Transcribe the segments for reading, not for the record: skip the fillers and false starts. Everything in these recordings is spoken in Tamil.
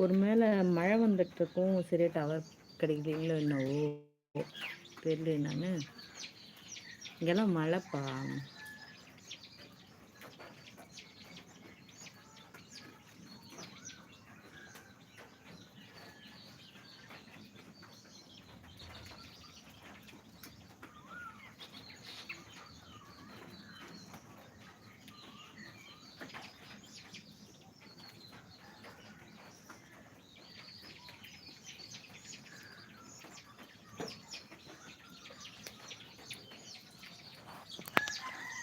ஒரு மேலே மழை வந்துட்டுருக்கும், சரியா டவர் கிடைக்கலீங்களோ என்னவோ தெரியல. நான் இங்கெல்லாம் மழைப்பா.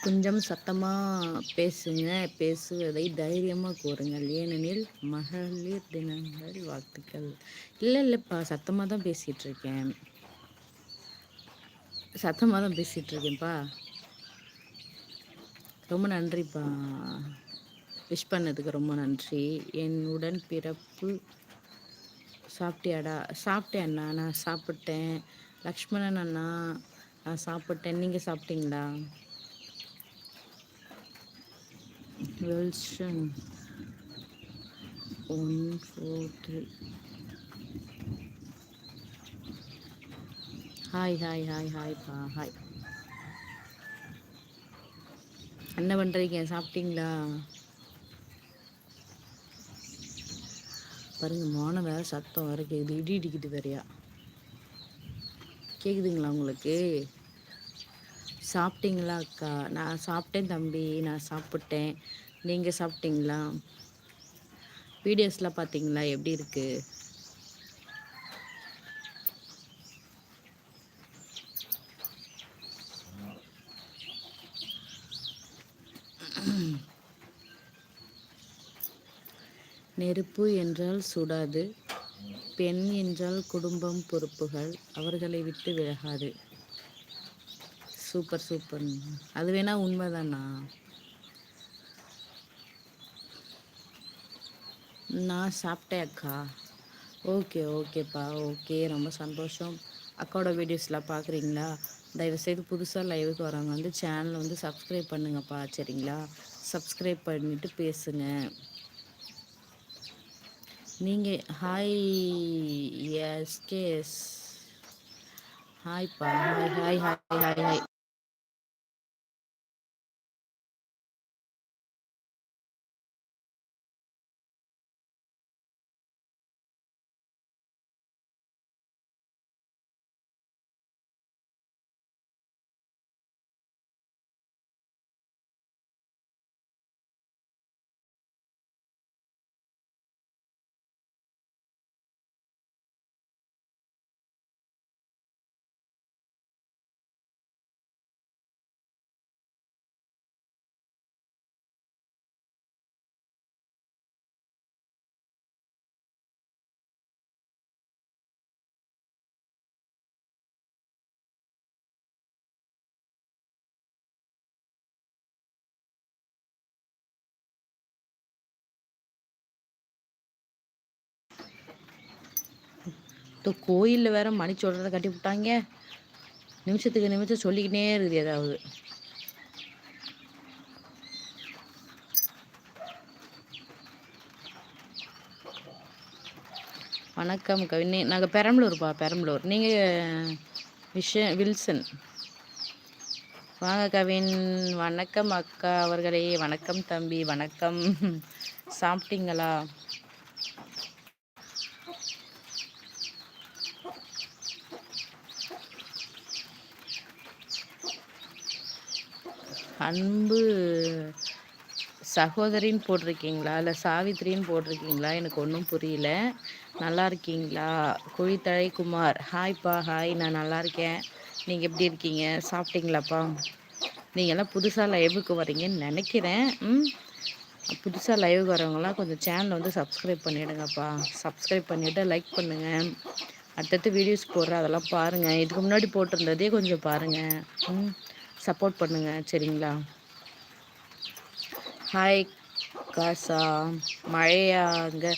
கொஞ்சம் சத்தமாக பேசுங்க, பேசுவதை தைரியமாக கூறுங்கள், ஏனெனில் மகளிர் தினங்கள் வாழ்த்துக்கள். இல்லைப்பா, சத்தமாக தான் பேசிகிட்டு இருக்கேன். சத்தமாக தான் பேசிகிட்ருக்கேன்ப்பா. ரொம்ப நன்றிப்பா, விஷ் பண்ணதுக்கு ரொம்ப நன்றி. என் உடன் பிறப்பு சாப்பிட்டியாடா? சாப்பிட்டேன் அண்ணா, நான் சாப்பிட்டேன். லக்ஷ்மணன் அண்ணா, நான் சாப்பிட்டேன். நீங்கள் சாப்பிட்டீங்களா? வெல்ஷன் 143. ஹாய் ஹாய் ஹாய் ஹாய்ப்பா, ஹாய். என்ன பண்ணுறீங்க? சாப்பிட்டீங்களா? பாருங்க, மோன வேறு சத்தம் வேறு கேட்குது, இடி இடிக்குது வேறையா. கேட்குதுங்களா உங்களுக்கு? சாப்பிட்டீங்களா அக்கா? நான் சாப்பிட்டேன் தம்பி, நான் சாப்பிட்டேன். நீங்கள் சாப்பிட்டீங்களா? வீடியோஸ்லாம் பார்த்தீங்களா? எப்படி இருக்குது? நெருப்பு என்றால் சுடாது, பெண் என்றால் குடும்பம் பொறுப்புகள் அவர்களை விட்டு விலகாது. Super super. அது வேணா உண்மைதானா? நான் சாப்பிட்டேன் அக்கா. ஓகே ஓகேப்பா, ஓகே, ரொம்ப சந்தோஷம். அக்காவோட வீடியோஸ்லாம் பார்க்குறீங்களா? தயவுசெய்து புதுசாக லைவுக்கு வரவங்க வந்து சேனலை வந்து சப்ஸ்கிரைப் பண்ணுங்கப்பா, சரிங்களா? சப்ஸ்கிரைப் பண்ணிவிட்டு பேசுங்க. நீங்கள் ஹாய் எஸ்கேஎஸ், ஹாய்ப்பா, hi hi hi hi hi. கோயிலில் வேற மணி சொல்கிறத கட்டி விட்டாங்க. நிமிஷத்துக்கு நிமிஷம் சொல்லிக்கிட்டே இருக்குது ஏதாவது. வணக்கம் கவினி, நாங்கள் பெரம்பலூர்ப்பா, பெரம்பலூர். நீங்கள் வில்சன். வாங்க கவின். வணக்கம் அக்கா அவர்களே, வணக்கம் தம்பி, வணக்கம். சாப்பிட்டீங்களா? அன்பு சகோதரின்னு போட்டிருக்கீங்களா இல்லை சாவித்ரின்னு போட்டிருக்கீங்களா? எனக்கு ஒன்றும் புரியல. நல்லா இருக்கீங்களா? குழித்தழை குமார், ஹாய்ப்பா, ஹாய். நான் நல்லா இருக்கேன். நீங்கள் எப்படி இருக்கீங்க? சாப்பிட்டீங்களாப்பா? நீங்கள்லாம் புதுசாக லைவுக்கு வரீங்கன்னு நினைக்கிறேன். புதுசாக லைவுக்கு வரவங்களாம் கொஞ்சம் சேனலை வந்து சப்ஸ்கிரைப் பண்ணிவிடுங்கப்பா. சப்ஸ்கிரைப் பண்ணிவிட்டு லைக் பண்ணுங்கள். அடுத்தடுத்து வீடியோஸ் போடுறேன், அதெல்லாம் பாருங்கள். இதுக்கு முன்னாடி போட்டிருந்ததே கொஞ்சம் பாருங்கள். சப்போர்ட் பண்ணுங்கள், சரிங்களா? ஹாய் காசா, மழையா அங்கே?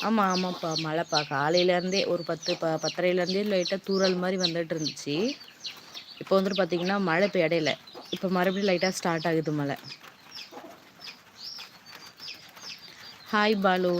ஆமாம் ஆமாப்பா, மழைப்பா. காலையிலேருந்தே ஒரு 10-10:30லேருந்தே லைட்டாக தூறல் மாதிரி வந்துட்டு இருந்துச்சு. இப்போ வந்துட்டு பார்த்தீங்கன்னா மழை இப்போ இடையில இப்போ மறுபடியும் லைட்டாக ஸ்டார்ட் ஆகுது மழை. ஹாய் பாலு.